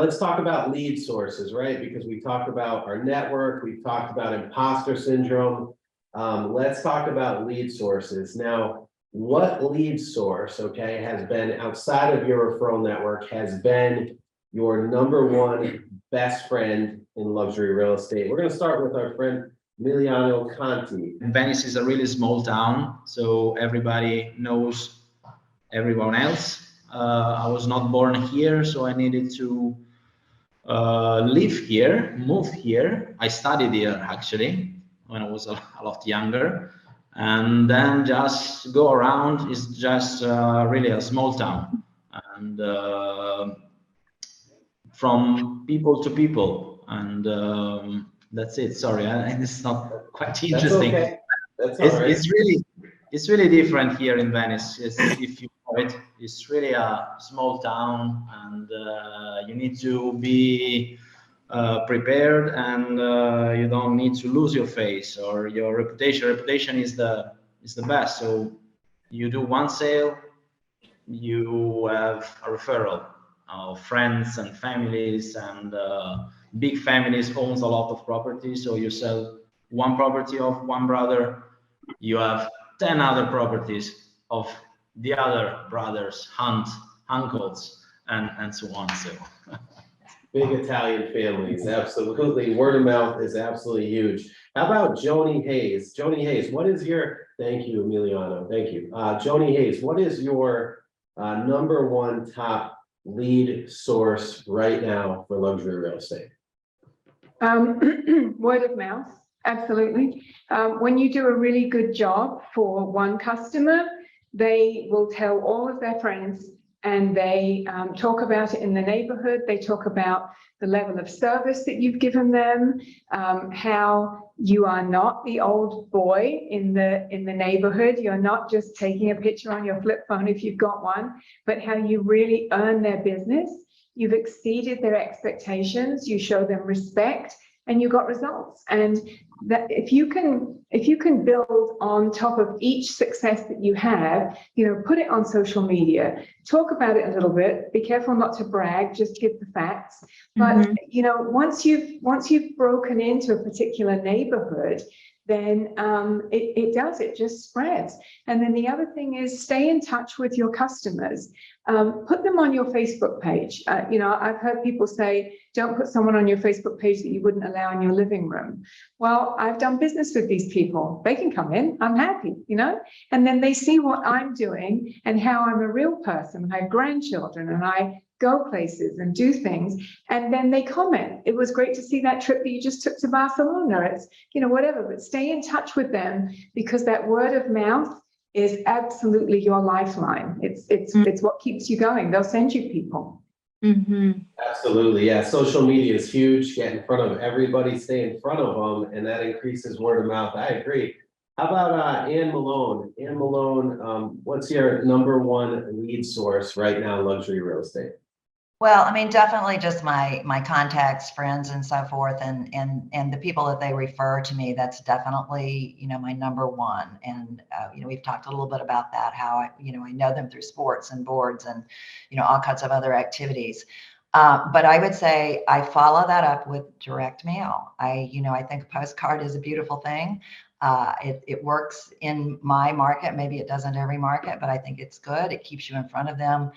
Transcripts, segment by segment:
let's talk about lead sources, right? Because we talked about our network, we've talked about imposter syndrome. Let's talk about lead sources. Now, what lead source, okay, has been outside of your referral network, has been your number one best friend in luxury real estate? We're going to start with our friend Emiliano Conti. Venice is a really small town, so everybody knows everyone else. I was not born here, so I needed to live here, move here. I studied here actually when I was a lot younger, and then just go around. It's just really a small town, and from people to people, and that's it. Sorry, it's not quite interesting. That's okay. That's all right. It's really different here in Venice. If you know it, it's really a small town, and you need to be prepared, and you don't need to lose your face or your reputation. Reputation is the best. So you do one sale, you have a referral of friends and families, and big families owns a lot of property. So you sell one property of one brother, you have 10 other properties of the other brothers, uncles, and so on. So big Italian families, absolutely. Word of mouth is absolutely huge. How about Joanie Heighes? Joanie Heighes, what is your, thank you, Emiliano, thank you. Joanie Heighes, what is your number one top lead source right now for luxury real estate? Word of mouth, absolutely. When you do a really good job for one customer, they will tell all of their friends, and they talk about it in the neighborhood. They talk about the level of service that you've given them, how you are not the old boy in the neighborhood. You're not just taking a picture on your flip phone if you've got one, but how you really earn their business. You've exceeded their expectations, you show them respect, and you got results. And that if you can build on top of each success that you have, put it on social media, talk about it a little bit, be careful not to brag, just give the facts. But once you've broken into a particular neighborhood, then it just spreads. And then the other thing is, stay in touch with your customers. Put them on your Facebook page. I've heard people say, don't put someone on your Facebook page that you wouldn't allow in your living room. Well, I've done business with these people. They can come in, I'm happy, and then they see what I'm doing and how I'm a real person. I have grandchildren and I go places and do things, and then they comment, it was great to see that trip that you just took to Barcelona. It's whatever, but stay in touch with them, because that word of mouth is absolutely your lifeline. It's what keeps you going. They'll send you people. Absolutely, yeah. Social media is huge. Get in front of everybody, stay in front of them, and that increases word of mouth. I agree. How about Anne Malone? Anne Malone, what's your number one lead source right now in luxury real estate? Well, I mean, definitely just my contacts, friends, and so forth, and the people that they refer to me. That's definitely, my number one. And we've talked a little bit about that, how I know them through sports and boards and all kinds of other activities. But I would say I follow that up with direct mail. I think a postcard is a beautiful thing. It works in my market. Maybe it doesn't every market, but I think it's good. It keeps you in front of them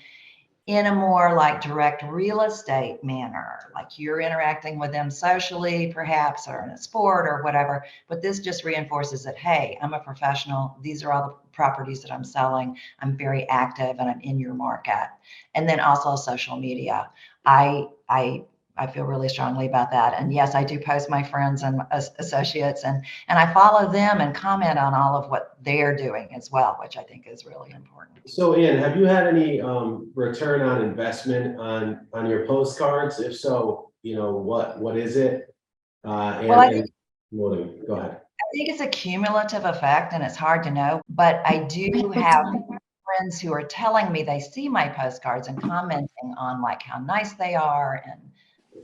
in a more like direct real estate manner, like you're interacting with them socially, perhaps, or in a sport or whatever. But this just reinforces that, hey, I'm a professional. These are all the properties that I'm selling. I'm very active and I'm in your market. And then also social media. I feel really strongly about that. And yes, I do post my friends and associates, and I follow them and comment on all of what they're doing as well, which I think is really important. So Anne, have you had any return on investment on your postcards? If so, what is it? Go ahead. I think it's a cumulative effect, and it's hard to know, but I do have friends who are telling me they see my postcards and commenting on like how nice they are and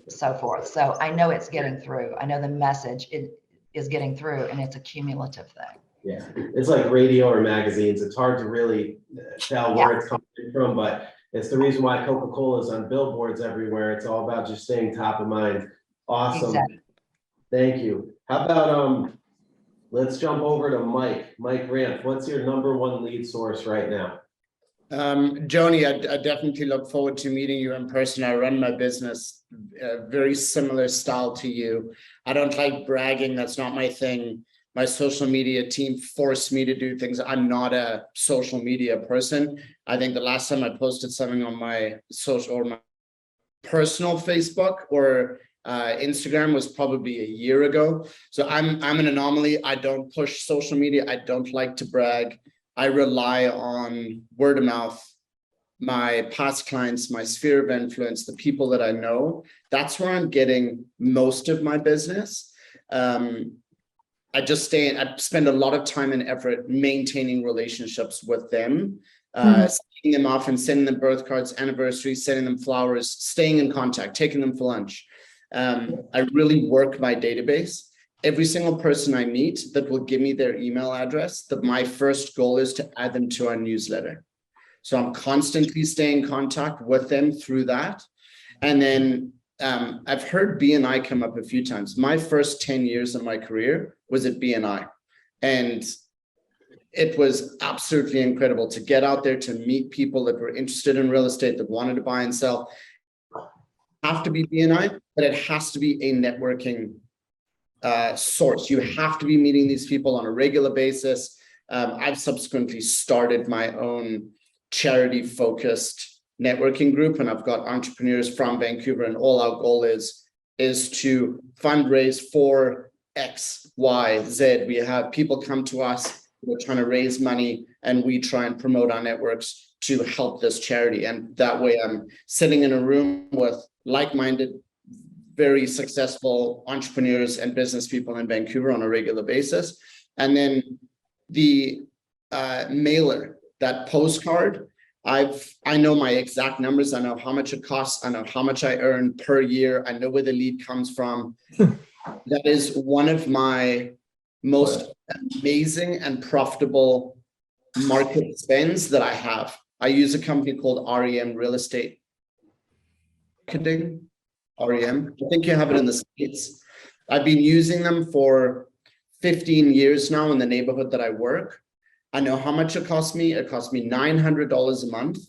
so forth. So I know it's getting through. I know the message is getting through, and it's a cumulative thing. Yeah, it's like radio or magazines. It's hard to really tell where it's coming from, but It's the reason why Coca-Cola is on billboards everywhere. It's all about just staying top of mind. Awesome. Exactly. Thank you. How about, let's jump over to Mike Rampf. What's your number one lead source right now? Joanie, I definitely look forward to meeting you in person. I run my business very similar style to you. I don't like bragging. That's not my thing. My social media team forced me to do things. I'm not a social media person. I think the last time I posted something on my social or my personal Facebook or Instagram was probably a year ago. So I'm an anomaly. I don't push social media. I don't like to brag. I rely on word of mouth, my past clients, my sphere of influence, the people that I know. That's where I'm getting most of my business. I spend a lot of time and effort maintaining relationships with them, seeing them off and sending them birth cards, anniversaries, sending them flowers, staying in contact, taking them for lunch. I really work my database. Every single person I meet that will give me their email address, that my first goal is to add them to our newsletter. So I'm constantly staying in contact with them through that. And then I've heard BNI come up a few times. My first 10 years of my career was at BNI. And it was absolutely incredible to get out there to meet people that were interested in real estate, that wanted to buy and sell. Have to be BNI, but it has to be a networking source. You have to be meeting these people on a regular basis. I've subsequently started my own charity-focused networking group, and I've got entrepreneurs from Vancouver, and all our goal is to fundraise for X, Y, Z. We have people come to us, we're trying to raise money, and we try and promote our networks to help this charity. And that way I'm sitting in a room with like-minded, very successful entrepreneurs and business people in Vancouver on a regular basis. And then the mailer, that postcard, I know my exact numbers. I know how much it costs. I know how much I earn per year. I know where the lead comes from. That is one of my most amazing and profitable market spends that I have. I use a company called REM Real Estate Marketing. REM. I think you have it in the States. I've been using them for 15 years now in the neighborhood that I work. I know how much it costs me. It costs me $900 a month,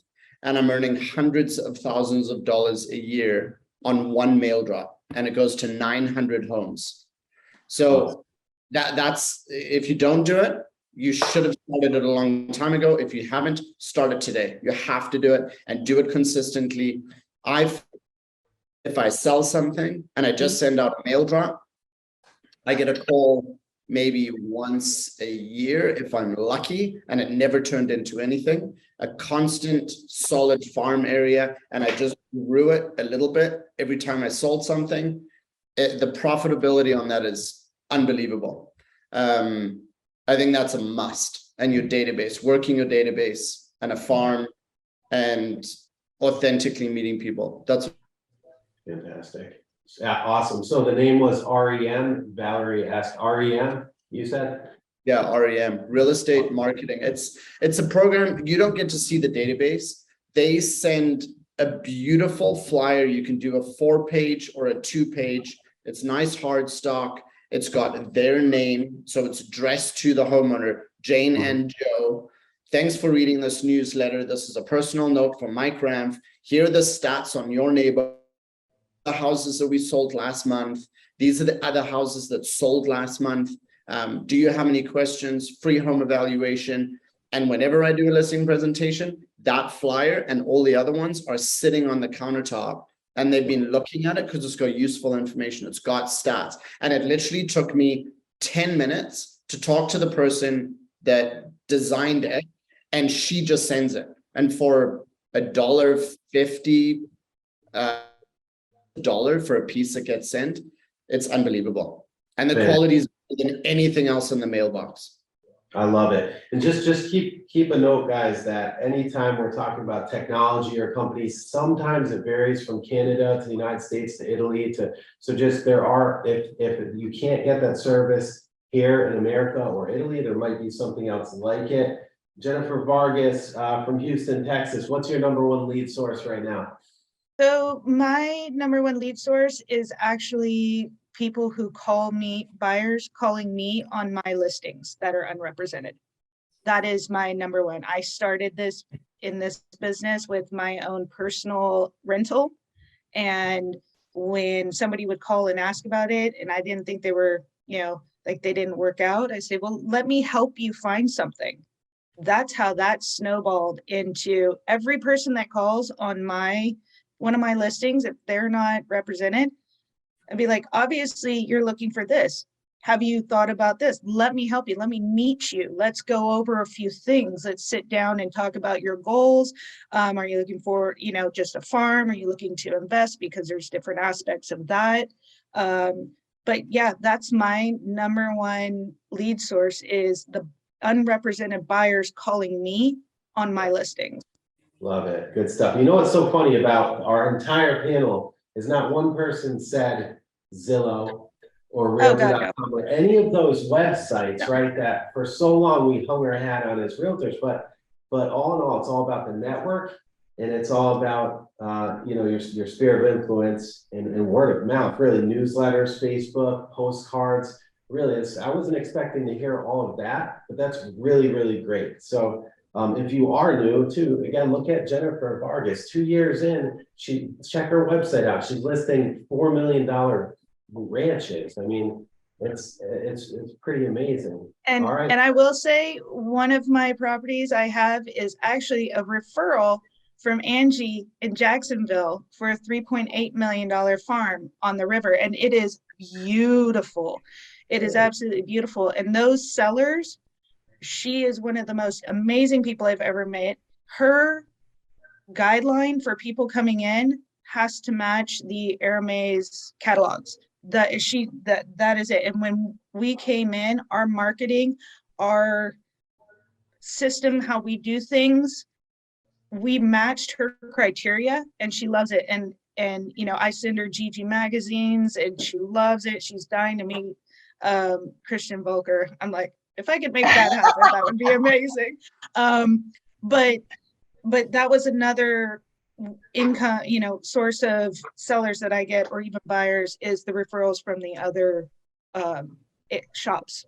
and I'm earning hundreds of thousands of dollars a year on one mail drop, and it goes to 900 homes. So that's, if you don't do it, you should have started it a long time ago. If you haven't, start it today. You have to do it and do it consistently. If I sell something and I just send out a mail drop, I get a call maybe once a year if I'm lucky, and it never turned into anything. A constant solid farm area, and I just grew it a little bit every time I sold something. The profitability on that is unbelievable. I think that's a must. And your database, working your database and a farm and authentically meeting people. That's fantastic. Awesome. So the name was REM. Valerie asked REM, you said? Yeah, REM, Real Estate Marketing. It's a program. You don't get to see the database. They send a beautiful flyer. You can do a 4-page or a 2-page. It's nice hard stock. It's got their name, so it's addressed to the homeowner, Jane and Joe. Thanks for reading this newsletter. This is a personal note from Mike Rampf. Here are the stats on your neighbor. The houses that we sold last month. These are the other houses that sold last month. Do you have any questions? Free home evaluation. And whenever I do a listing presentation, that flyer and all the other ones are sitting on the countertop, and they've been looking at it because it's got useful information. It's got stats. And it literally took me 10 minutes to talk to the person that designed it, and she just sends it. And for $1.50, for a piece that gets sent, it's unbelievable. And the quality is better than anything else in the mailbox. I love it. And just keep a note, guys, that anytime we're talking about technology or companies, sometimes it varies from Canada to the United States to Italy to, so just there are, if you can't get that service here in America or Italy, there might be something else like it. Jennifer Vargas, from Houston, Texas. What's your number one lead source right now? So my number one lead source is actually people who call me, buyers calling me on my listings that are unrepresented. That is my number one. I started this in this business with my own personal rental. And when somebody would call and ask about it, and I didn't think they were, like they didn't work out, I say, well, let me help you find something. That's how that snowballed into every person that calls on one of my listings. If they're not represented, I'd be like, obviously you're looking for this. Have you thought about this? Let me help you. Let me meet you. Let's go over a few things. Let's sit down and talk about your goals. Are you looking for, just a farm? Are you looking to invest? Because there's different aspects of that. But yeah, that's my number one lead source, is the unrepresented buyers calling me on my listings. Love it. Good stuff. You know what's so funny about our entire panel is not one person said Zillow or Realtor.com or any of those websites, right? That for so long we hung our hat on as realtors, but all in all, it's all about the network, and it's all about your sphere of influence and word of mouth. Really, newsletters, Facebook, postcards. Really, I wasn't expecting to hear all of that, but that's really, really great. So. If you are new too, again, look at Jennifer Vargas. 2 years in, check her website out. She's listing $4 million ranches. I mean, it's pretty amazing. And all right. And I will say, one of my properties I have is actually a referral from Angie in Jacksonville for a $3.8 million farm on the river, and it is beautiful. It is absolutely beautiful. And those sellers, she is one of the most amazing people I've ever met. Her guideline for people coming in has to match the Hermes catalogs. That is it. And when we came in, our marketing, our system, how we do things, we matched her criteria, and she loves it. And I send her GG magazines, and she loves it. She's dying to meet Christian Volker. I'm like, if I could make that happen, that would be amazing. But that was another income, source of sellers that I get, or even buyers, is the referrals from the other shops.